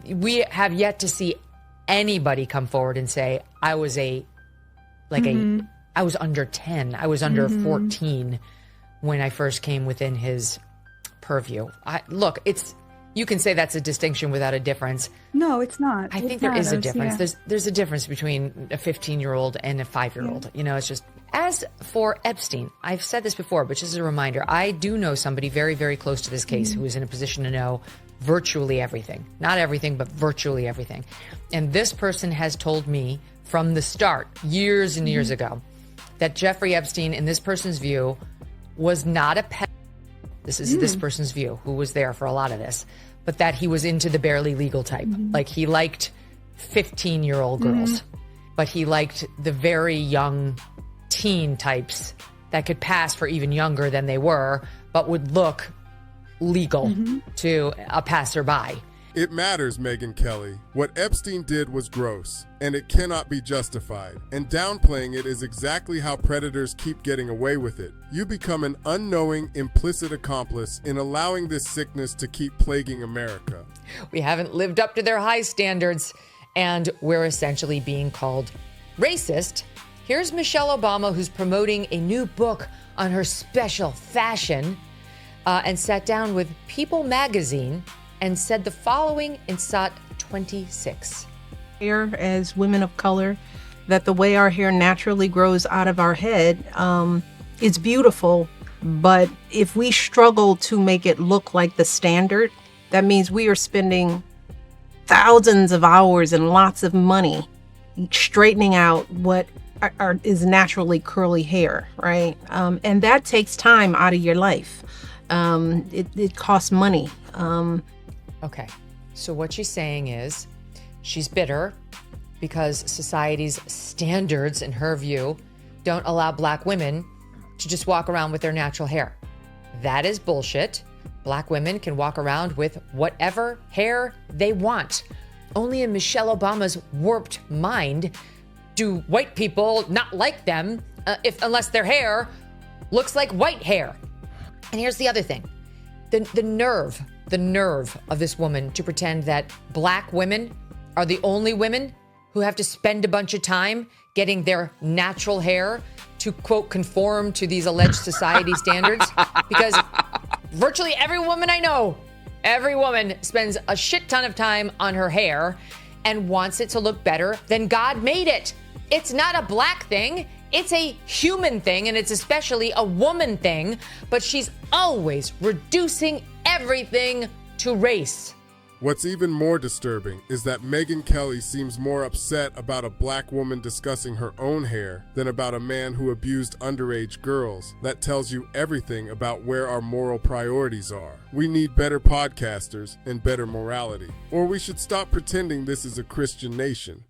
we have yet to see anybody come forward and say, I was I was under 10, I was under 14 when I first came within his purview. Look, you can say that's a distinction without a difference. No, it's not. I think there is a difference. Yeah. There's a difference between a 15-year-old and a 5-year-old. You know, it's just, as for Epstein, I've said this before, but just as a reminder, I do know somebody very, very close to this case who is in a position to know virtually everything. Not everything, but virtually everything. And this person has told me from the start, years and years ago, that Jeffrey Epstein, in this person's view, was not a pet. This is this person's view, who was there for a lot of this, but that he was into the barely legal type. Like, he liked 15-year-old girls, but he liked the very young teen types that could pass for even younger than they were, but would look legal to a passerby. It matters, Megyn Kelly. What Epstein did was gross, and it cannot be justified. And downplaying it is exactly how predators keep getting away with it. You become an unknowing, implicit accomplice in allowing this sickness to keep plaguing America. We haven't lived up to their high standards, and we're essentially being called racist. Here's Michelle Obama, who's promoting a new book on her special fashion, and sat down with People magazine and said the following in SOT 26. Here, as women of color, that the way our hair naturally grows out of our head, it's beautiful, but if we struggle to make it look like the standard, that means we are spending thousands of hours and lots of money straightening out what is naturally curly hair, right? And that takes time out of your life. It costs money. Okay, so what she's saying is she's bitter because society's standards, in her view, don't allow black women to just walk around with their natural hair. That is bullshit. Black women can walk around with whatever hair they want. Only in Michelle Obama's warped mind do white people not like them unless their hair looks like white hair. And here's the other thing. The nerve of this woman to pretend that black women are the only women who have to spend a bunch of time getting their natural hair to, quote, conform to these alleged society standards. Because virtually every woman I know, every woman spends a shit ton of time on her hair and wants it to look better than God made it. It's not a black thing. It's a human thing, and it's especially a woman thing, but she's always reducing everything to race. What's even more disturbing is that Megyn Kelly seems more upset about a black woman discussing her own hair than about a man who abused underage girls. That tells you everything about where our moral priorities are. We need better podcasters and better morality. Or we should stop pretending this is a Christian nation.